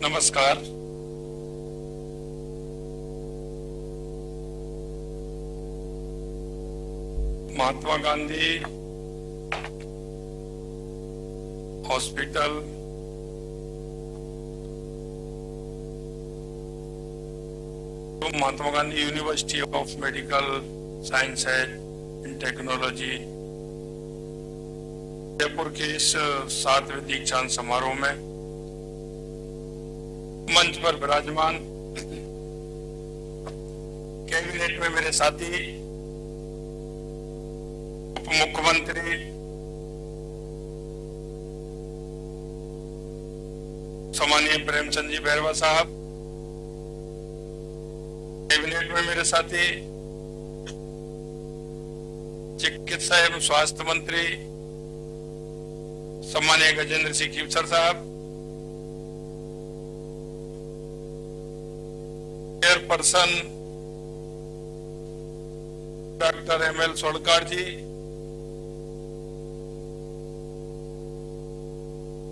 नमस्कार। महात्मा गांधी हॉस्पिटल तो Mahatma Gandhi university of medical science and technology Jaipur के इस 7वें दीक्षांत समारोह में मंच पर विराजमान कैबिनेट में मेरे साथी उप मुख्यमंत्री सम्मानीय प्रेमचंद जी बैरवा साहब, कैबिनेट में मेरे साथी चिकित्सा एवं स्वास्थ्य मंत्री सम्मानीय गजेंद्र सिंह खीवसर साहब, chairperson doctor ML Sodkar ji,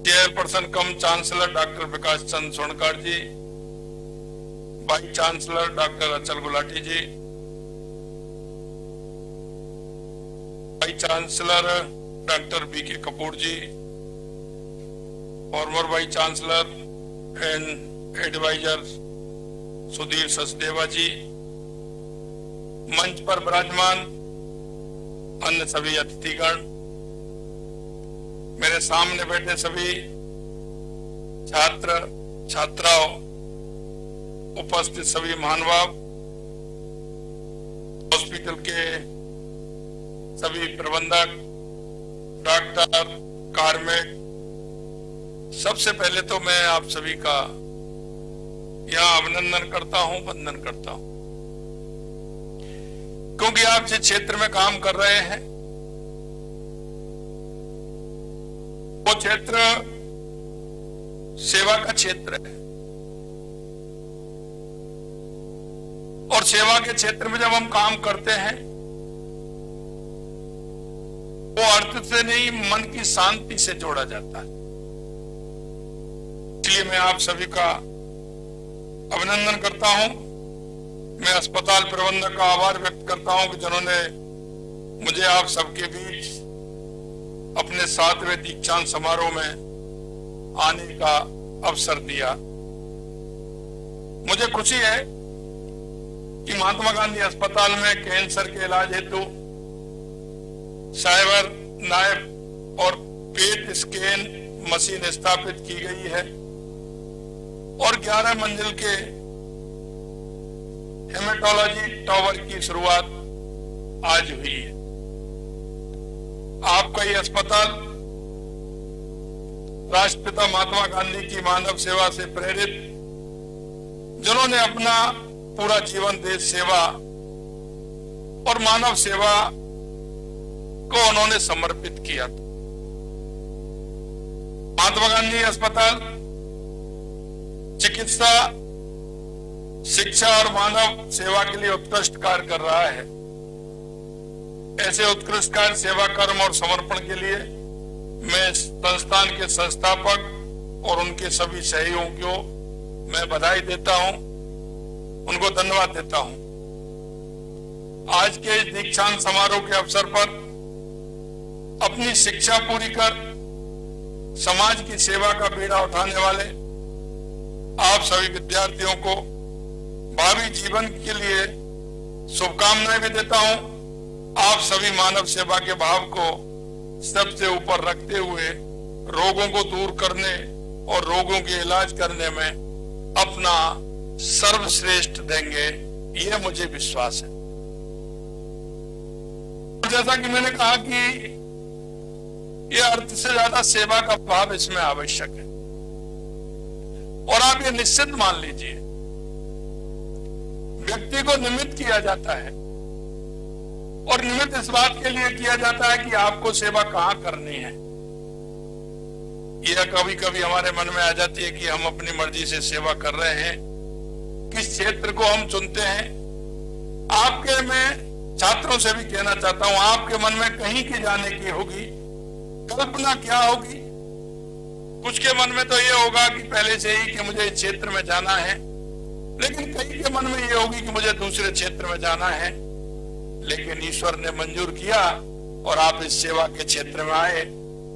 chairperson cum chancellor doctor Vikas Chand Sodkar ji, vice chancellor doctor Achal Gulati ji, vice chancellor doctor BK Kapoor ji, former vice chancellor and adviser Sudhir Sachdeva ji, मंच पर विराजमान अन्य सभी अतिथिगण, मेरे सामने बैठे सभी छात्र छात्राओं, उपस्थित सभी महानुभाव, हॉस्पिटल के सभी प्रबंधक, डॉक्टर, कार्मिक, सबसे पहले तो मैं आप सभी का यहाँ अभिनंदन करता हूं, वंदन करता हूं, क्योंकि आप जिस क्षेत्र में काम कर रहे हैं वो क्षेत्र सेवा का क्षेत्र है, और सेवा के क्षेत्र में जब हम काम करते हैं वो अर्थ से नहीं, मन की शांति से जोड़ा जाता है। इसलिए मैं आप सभी का अभिनंदन करता हूं। मैं अस्पताल प्रबंधक का आभार व्यक्त करता हूं कि जिन्होंने मुझे आप सबके बीच अपने 7वें दीक्षांत समारोह में आने का अवसर दिया। मुझे खुशी है कि महात्मा गांधी अस्पताल में कैंसर के इलाज हेतु साइबर नाइफ और पेट स्कैन मशीन स्थापित की गई है और 11 मंजिल के हेमेटोलॉजी टावर की शुरुआत आज हुई है। आपका ये अस्पताल राष्ट्रपिता महात्मा गांधी की मानव सेवा से प्रेरित, जिन्होंने अपना पूरा जीवन देश सेवा और मानव सेवा को उन्होंने समर्पित किया था। महात्मा गांधी अस्पताल चिकित्सा, शिक्षा और मानव सेवा के लिए उत्कृष्ट कार्य कर रहा है। ऐसे उत्कृष्ट कार्य, सेवा, कर्म और समर्पण के लिए मैं संस्थान के संस्थापक और उनके सभी सहयोगियों को मैं बधाई देता हूं, उनको धन्यवाद देता हूं। आज के इस दीक्षांत समारोह के अवसर पर अपनी शिक्षा पूरी कर समाज की सेवा का बीड़ा उठाने वाले आप सभी विद्यार्थियों को भावी जीवन के लिए शुभकामनाएं भी देता हूं। आप सभी मानव सेवा के भाव को सबसे ऊपर रखते हुए रोगों को दूर करने और रोगों के इलाज करने में अपना सर्वश्रेष्ठ देंगे, यह मुझे विश्वास है। जैसा कि मैंने कहा कि यह अर्थ से ज्यादा सेवा का भाव इसमें आवश्यक है, और आप ये निश्चित मान लीजिए, व्यक्ति को निमित्त किया जाता है, और निमित्त इस बात के लिए किया जाता है कि आपको सेवा कहां करनी है। यह कभी कभी हमारे मन में आ जाती है कि हम अपनी मर्जी से सेवा कर रहे हैं, किस क्षेत्र को हम चुनते हैं। आपके मैं छात्रों से भी कहना चाहता हूं, आपके मन में कहीं की जाने की होगी, कल्पना क्या होगी, कुछ कुछ के मन में तो ये होगा कि पहले से ही कि मुझे इस क्षेत्र में जाना है, लेकिन कई के मन में ये होगी कि मुझे दूसरे क्षेत्र में जाना है। लेकिन ईश्वर ने मंजूर किया और आप इस सेवा के क्षेत्र में आए,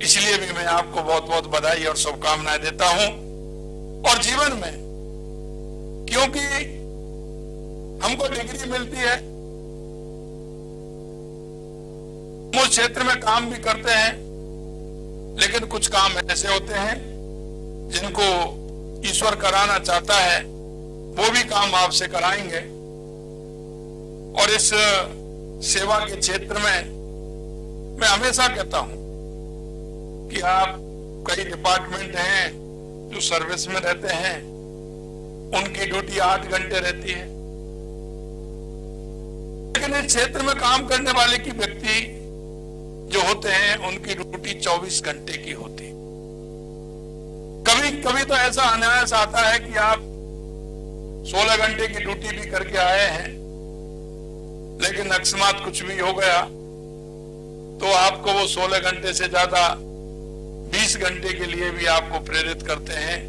इसलिए भी मैं आपको बहुत बहुत बधाई और शुभकामनाएं देता हूं। और जीवन में क्योंकि हमको डिग्री मिलती है, उस क्षेत्र में काम भी करते हैं, लेकिन कुछ काम ऐसे होते हैं जिनको ईश्वर कराना चाहता है, वो भी काम आपसे कराएंगे। और इस सेवा के क्षेत्र में मैं हमेशा कहता हूं कि आप कई डिपार्टमेंट हैं जो सर्विस में रहते हैं, उनकी ड्यूटी 8 घंटे रहती है, लेकिन इस क्षेत्र में काम करने वाले की व्यक्ति जो होते हैं उनकी ड्यूटी 24 घंटे की होती। कभी कभी तो ऐसा अनायास आता है कि आप 16 घंटे की ड्यूटी भी करके आए हैं, लेकिन अकस्मात कुछ भी हो गया तो आपको वो 16 घंटे से ज्यादा 20 घंटे के लिए भी आपको प्रेरित करते हैं,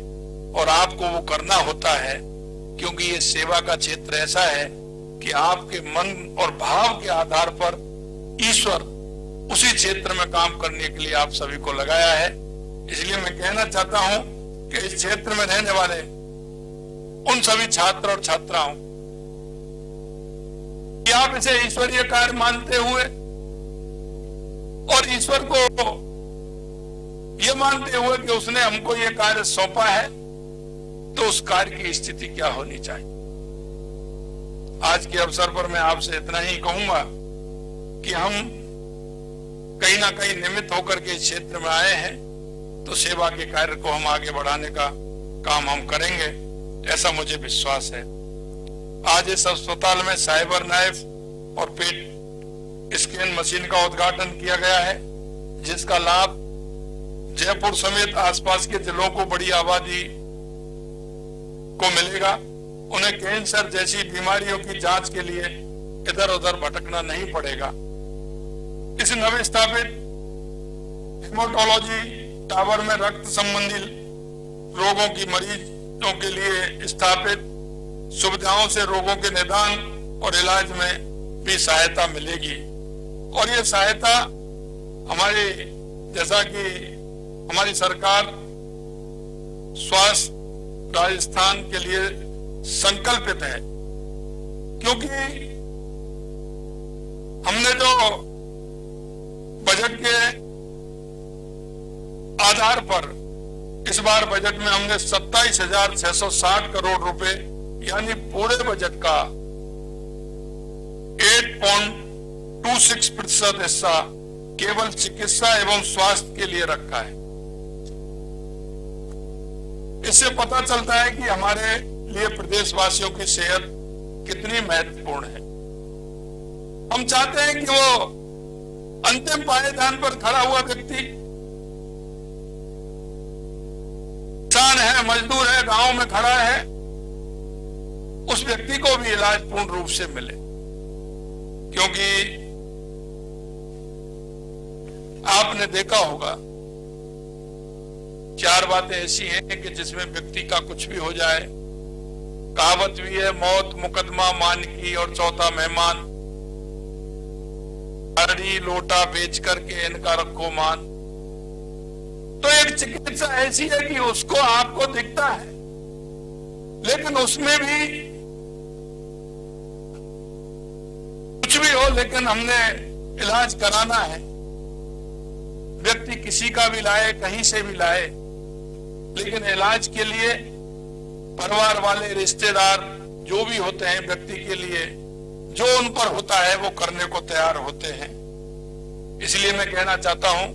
और आपको वो करना होता है क्योंकि ये सेवा का क्षेत्र ऐसा है कि आपके मन और भाव के आधार पर ईश्वर उसी क्षेत्र में काम करने के लिए आप सभी को लगाया है। इसलिए मैं कहना चाहता हूं कि इस क्षेत्र में रहने वाले उन सभी छात्र और छात्राओं कि आप इसे ईश्वरीय कार्य मानते हुए और ईश्वर को यह मानते हुए कि उसने हमको ये कार्य सौंपा है, तो उस कार्य की स्थिति क्या होनी चाहिए। आज के अवसर पर मैं आपसे इतना ही कहूंगा कि हम कहीं ना कहीं निमित्त होकर के इस क्षेत्र में आए हैं, तो सेवा के कार्य को हम आगे बढ़ाने का काम हम करेंगे, ऐसा मुझे विश्वास है। आज इस अस्पताल में साइबर नाइफ और पेट स्कैन मशीन का उद्घाटन किया गया है, जिसका लाभ जयपुर समेत आसपास के जिलों को बड़ी आबादी को मिलेगा। उन्हें कैंसर जैसी बीमारियों की जांच के लिए इधर उधर भटकना नहीं पड़ेगा। इस नव स्थापित हेमाटोलॉजी टावर में रक्त संबंधी रोगों की मरीजों के लिए स्थापित सुविधाओं से रोगों के निदान और इलाज में भी सहायता मिलेगी। और ये सहायता हमारे, जैसा कि हमारी सरकार स्वास्थ्य राजस्थान के लिए संकल्पित है, क्योंकि हमने जो बजट के आधार पर इस बार बजट में हमने 27,660 करोड़ रुपए यानी पूरे बजट का 8.26% हिस्सा केवल चिकित्सा एवं स्वास्थ्य के लिए रखा है। इससे पता चलता है कि हमारे लिए प्रदेशवासियों की सेहत कितनी महत्वपूर्ण है। हम चाहते हैं कि वो अंतिम पायदान पर खड़ा हुआ व्यक्ति, किसान है, मजदूर है, गांव में खड़ा है, उस व्यक्ति को भी इलाज पूर्ण रूप से मिले। क्योंकि आपने देखा होगा 4 बातें ऐसी हैं कि जिसमें व्यक्ति का कुछ भी हो जाए। कहावत भी है, मौत, मुकदमा, मान की, और चौथा मेहमान। हरी लोटा बेच करके इनका रखो मान। तो एक चिकित्सा ऐसी है कि उसको आपको दिखता है, लेकिन उसमें भी कुछ भी हो, लेकिन हमने इलाज कराना है। व्यक्ति किसी का भी लाए, कहीं से भी लाए, लेकिन इलाज के लिए परिवार वाले, रिश्तेदार जो भी होते हैं, व्यक्ति के लिए जो उन पर होता है वो करने को तैयार होते हैं। इसलिए मैं कहना चाहता हूं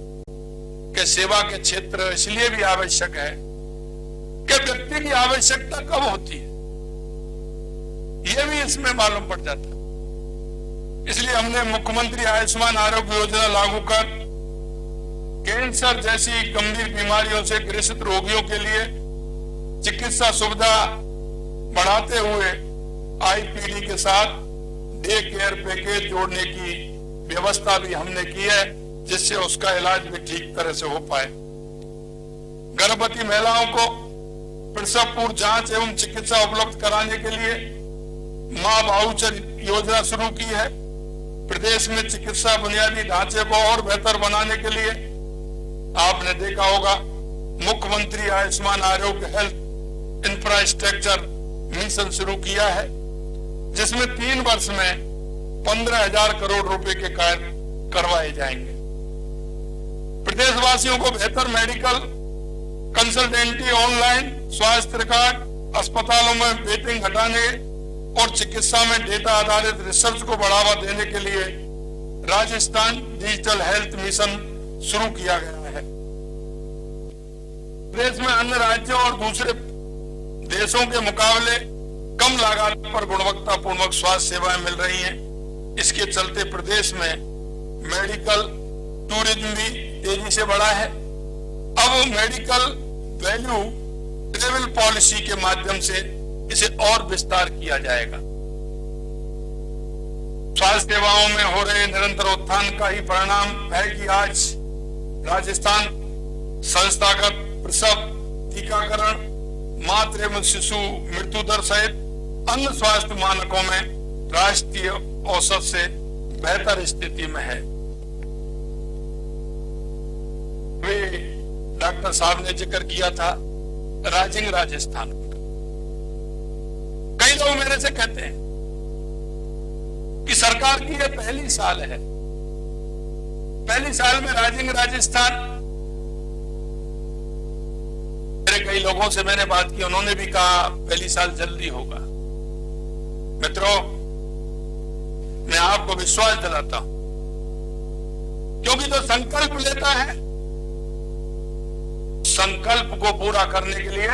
कि सेवा के क्षेत्र इसलिए भी आवश्यक है कि व्यक्ति की आवश्यकता कब होती है यह भी इसमें मालूम पड़ जाता है। इसलिए हमने मुख्यमंत्री आयुष्मान आरोग्य योजना लागू कर कैंसर जैसी गंभीर बीमारियों से ग्रसित रोगियों के लिए चिकित्सा सुविधा बढ़ाते हुए आईपीडी के साथ डे केयर पैकेज जोड़ने की व्यवस्था भी हमने की है, जिससे उसका इलाज भी ठीक तरह से हो पाए। गर्भवती महिलाओं को प्रसव पूर्व जांच एवं चिकित्सा उपलब्ध कराने के लिए मां वाउचर योजना शुरू की है। प्रदेश में चिकित्सा बुनियादी ढांचे को और बेहतर बनाने के लिए आपने देखा होगा मुख्यमंत्री आयुष्मान आरोग्य हेल्थ इंफ्रास्ट्रक्चर मिशन शुरू किया है, जिसमें 3 वर्ष में 15,000 करोड़ रुपए के कार्य करवाए जाएंगे। प्रदेशवासियों को बेहतर मेडिकल कंसल्टेंटी, ऑनलाइन स्वास्थ्य रिकॉर्ड, अस्पतालों में वेटिंग हटाने और चिकित्सा में डेटा आधारित रिसर्च को बढ़ावा देने के लिए राजस्थान डिजिटल हेल्थ मिशन शुरू किया गया है। प्रदेश में अन्य राज्यों और दूसरे देशों के मुकाबले कम लागत पर गुणवत्तापूर्ण स्वास्थ्य सेवाएं मिल रही हैं। इसके चलते प्रदेश में मेडिकल टूरिज्म भी तेजी से बढ़ा है। अब मेडिकल वैल्यू ट्रेवल पॉलिसी के माध्यम से इसे और विस्तार किया जाएगा। स्वास्थ्य सेवाओं में हो रहे निरंतर उत्थान का ही परिणाम है कि आज राजस्थान संस्थागत प्रसव, टीकाकरण, मातृ एवं शिशु मृत्यु दर सहित अन्य स्वास्थ्य मानकों में राष्ट्रीय औसत से बेहतर स्थिति में है। वे डॉक्टर साहब ने जिक्र किया था राजिंग राजस्थान का। कई लोग मेरे से कहते हैं कि सरकार की यह पहली साल है, पहली साल में राजिंग राजस्थान। मेरे कई लोगों से मैंने बात की, उन्होंने भी कहा पहली साल जल्दी होगा। मित्रों, मैं आपको विश्वास दिलाता हूं, क्योंकि जो संकल्प लेता है, संकल्प को पूरा करने के लिए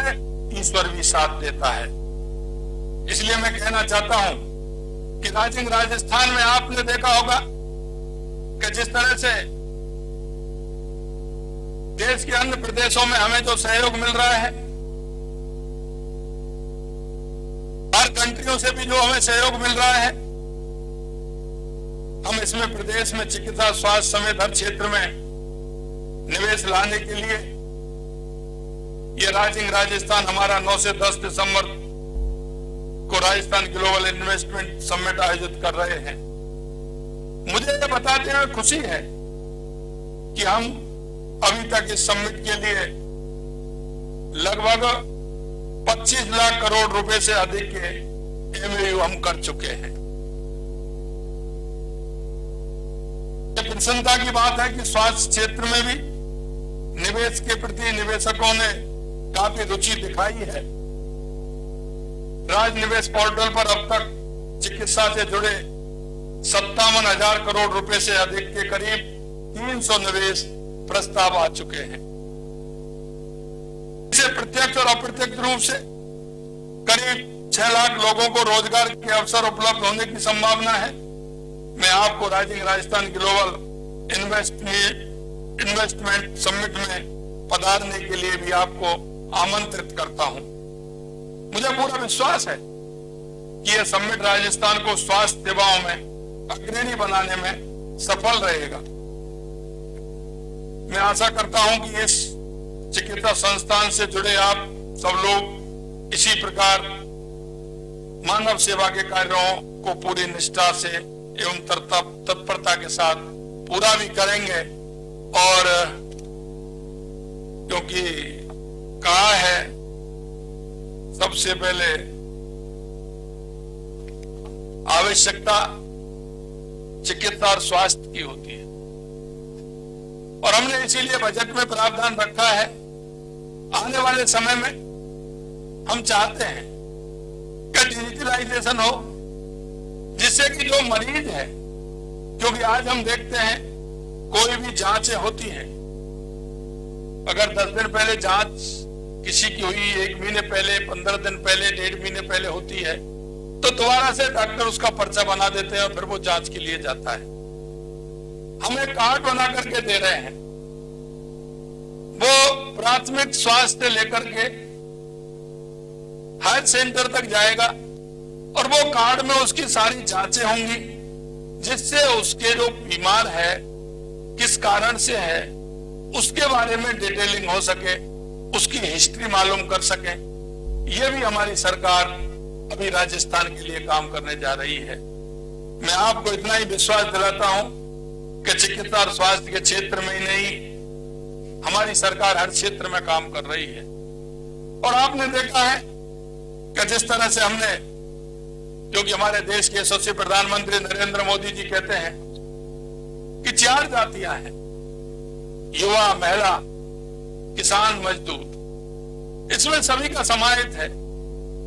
ईश्वर भी साथ देता है। इसलिए मैं कहना चाहता हूं कि राजिंग राजस्थान में आपने देखा होगा कि जिस तरह से देश के अन्य प्रदेशों में हमें जो सहयोग मिल रहा है, हर कंट्रियों से भी जो हमें सहयोग मिल रहा है, हम इसमें प्रदेश में चिकित्सा स्वास्थ्य समेत हर क्षेत्र में निवेश लाने के लिए ये राजिंग राजस्थान हमारा 9 से 10 दिसंबर को राजस्थान ग्लोबल इन्वेस्टमेंट समिट आयोजित कर रहे हैं। मुझे ये बताते हुए खुशी है कि हम अभी तक इस समिट के लिए लगभग 25 लाख करोड़ रुपए से अधिक के MOU हम कर चुके हैं। ये प्रसन्नता की बात है कि स्वास्थ्य क्षेत्र में भी निवेश के प्रति निवेशकों ने काफी रुचि दिखाई है। राज निवेश पोर्टल पर अब तक चिकित्सा से जुड़े 57,000 करोड़ रुपए से अधिक के करीब 300 निवेश प्रस्ताव आ चुके हैं। इसे प्रत्यक्ष और अप्रत्यक्ष रूप से करीब 6 लाख लोगों को रोजगार के अवसर उपलब्ध होने की संभावना है। मैं आपको राजिंग राजस्थान ग्लोबल इन्वेस्टमेंट समिट में पधारने के लिए भी आपको आमंत्रित करता हूं। मुझे पूरा विश्वास है कि यह समिट राजस्थान को स्वास्थ्य सेवाओं में अग्रणी बनाने में सफल रहेगा। मैं आशा करता हूं कि इस चिकित्सा संस्थान से जुड़े आप सब लोग इसी प्रकार मानव सेवा के कार्यों को पूरी निष्ठा से एवं तत्परता के साथ पूरा भी करेंगे। और क्योंकि कहा है सबसे पहले आवश्यकता चिकित्सा और स्वास्थ्य की होती है, और हमने इसीलिए बजट में प्रावधान रखा है। आने वाले समय में हम चाहते हैं कि डिजिटलाइजेशन हो, जिससे कि जो मरीज है, क्योंकि आज हम देखते हैं कोई भी जांचें होती हैं, अगर 10 दिन पहले जांच किसी की हुई, 1 महीने पहले, 15 दिन पहले, 1.5 महीने पहले होती है, तो दोबारा से डॉक्टर उसका पर्चा बना देते हैं और फिर वो जांच के लिए जाता है। हम एक कार्ड बना करके दे रहे हैं, वो प्राथमिक स्वास्थ्य लेकर के हेल्थ सेंटर तक जाएगा और वो कार्ड में उसकी सारी जांचें होंगी, जिससे उसके जो बीमार है, किस कारण से है, उसके बारे में डिटेलिंग हो सके उसकी हिस्ट्री मालूम कर सकें। यह भी हमारी सरकार अभी राजस्थान के लिए काम करने जा रही है। मैं आपको इतना ही विश्वास दिलाता हूं कि चिकित्सा और स्वास्थ्य के क्षेत्र में ही नहीं, हमारी सरकार हर क्षेत्र में काम कर रही है। और आपने देखा है कि जिस तरह से हमने, क्योंकि हमारे देश के यशस्वी प्रधानमंत्री नरेंद्र मोदी जी कहते हैं कि 4 जातियां हैं, युवा, महिला, किसान, मजदूर, इसमें सभी का समाहित है।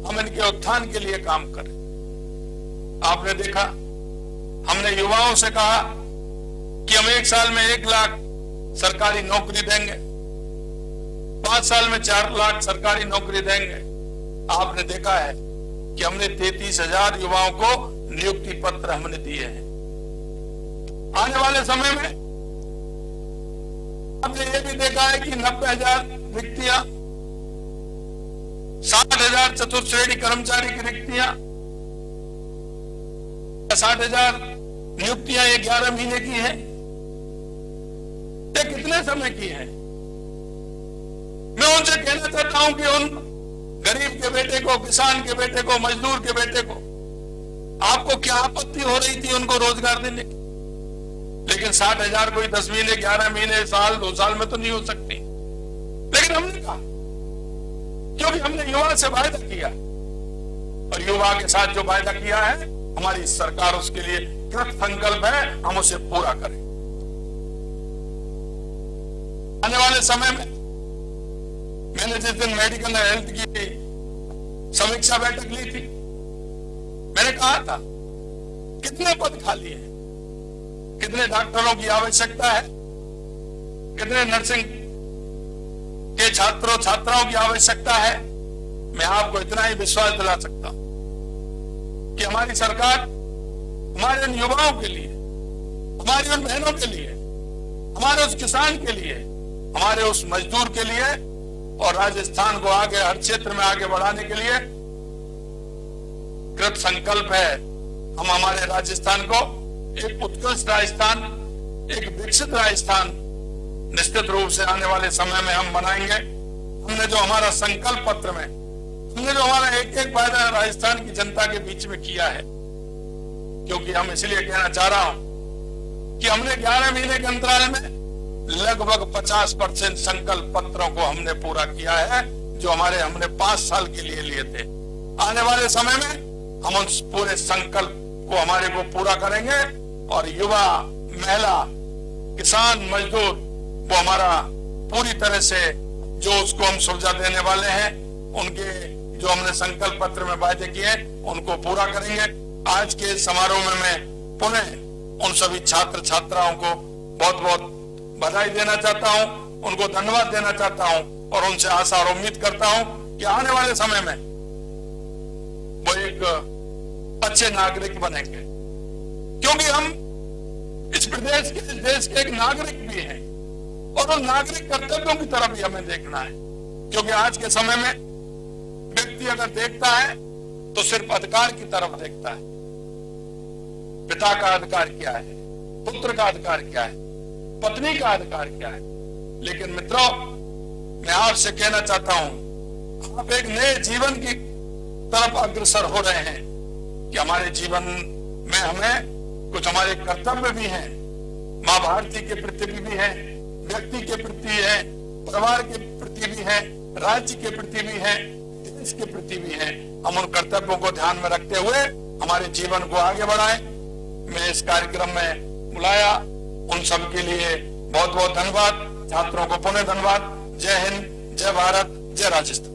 हम इनके उत्थान के लिए काम करें। आपने देखा, हमने युवाओं से कहा कि हम 1 साल में 1 लाख सरकारी नौकरी देंगे, 5 साल में 4 लाख सरकारी नौकरी देंगे। आपने देखा है कि हमने 33,000 युवाओं को नियुक्ति पत्र हमने दिए हैं। आने वाले समय में हमने ये भी देखा है कि 90,000 रिक्तियां, 60,000 चतुर्थ श्रेणी कर्मचारी की रिक्तियां, 60,000 नियुक्तियां ये 11 महीने की है। ये कितने समय की है? मैं उनसे कहना चाहता हूं कि उन गरीब के बेटे को, किसान के बेटे को, मजदूर के बेटे को, आपको क्या आपत्ति हो रही थी उनको रोजगार देने की? लेकिन 60,000 कोई 10 महीने, 11 महीने, साल, 2 साल में तो नहीं हो सकती। लेकिन हमने कहा, क्योंकि हमने युवा से वायदा किया, और युवा के साथ जो वायदा किया है, हमारी सरकार उसके लिए कृत संकल्प है, हम उसे पूरा करें। आने वाले समय में मैंने जिस दिन मेडिकल हेल्थ की समीक्षा बैठक ली थी, मैंने कहा था कितने पद खाली हैं, कितने डॉक्टरों की आवश्यकता है, कितने नर्सिंग के छात्रों छात्राओं की आवश्यकता है। मैं आपको इतना ही विश्वास दिला सकता हूं कि हमारी सरकार हमारे उन युवाओं के लिए, हमारी उन बहनों के लिए, हमारे उस किसान के लिए, हमारे उस मजदूर के लिए और राजस्थान को आगे हर क्षेत्र में आगे बढ़ाने के लिए कृत संकल्प है। हम हमारे राजस्थान को एक उत्कृष्ट राजस्थान, एक विकसित राजस्थान निश्चित रूप से आने वाले समय में हम बनाएंगे। हमने जो हमारा संकल्प पत्र में, हमने जो हमारा एक वायदा राजस्थान की जनता के बीच में किया है, क्योंकि हम इसलिए कहना चाह रहा हूं कि हमने 11 महीने के अंतराल में लगभग 50% संकल्प पत्रों को हमने पूरा किया है, जो हमने 5 साल के लिए थे। आने वाले समय में हम उन पूरे संकल्प को हमारे को पूरा करेंगे, और युवा, महिला, किसान, मजदूर, वो हमारा पूरी तरह से जो उसको हम सुविधा देने वाले हैं, उनके जो हमने संकल्प पत्र में वायदे किए उनको पूरा करेंगे। आज के समारोह में मैं पुनः उन सभी छात्र छात्राओं को बहुत बहुत बधाई देना चाहता हूं, उनको धन्यवाद देना चाहता हूं, और उनसे आशा और उम्मीद करता हूं कि आने वाले समय में वो एक अच्छे नागरिक बनेंगे, क्योंकि हम इस प्रदेश के, इस देश के एक नागरिक भी हैं, और उन नागरिक कर्तव्यों की तरफ भी हमें देखना है। क्योंकि आज के समय में व्यक्ति अगर देखता है तो सिर्फ अधिकार की तरफ देखता है। पिता का अधिकार क्या है, पुत्र का अधिकार क्या है, पत्नी का अधिकार क्या है। लेकिन मित्रों, मैं आपसे कहना चाहता हूं, आप एक नए जीवन की तरफ अग्रसर हो रहे हैं कि हमारे जीवन में हमें कुछ हमारे कर्तव्य भी हैं, मां भारती के प्रति भी है, व्यक्ति के प्रति है, परिवार के प्रति भी है, राज्य के प्रति भी है, देश के प्रति भी है। हम उन कर्तव्यों को ध्यान में रखते हुए हमारे जीवन को आगे बढ़ाएं। मैं इस कार्यक्रम में बुलाया, उन सब के लिए बहुत बहुत धन्यवाद। छात्रों को पुनः धन्यवाद। जय हिंद, जय भारत, जय राजस्थान।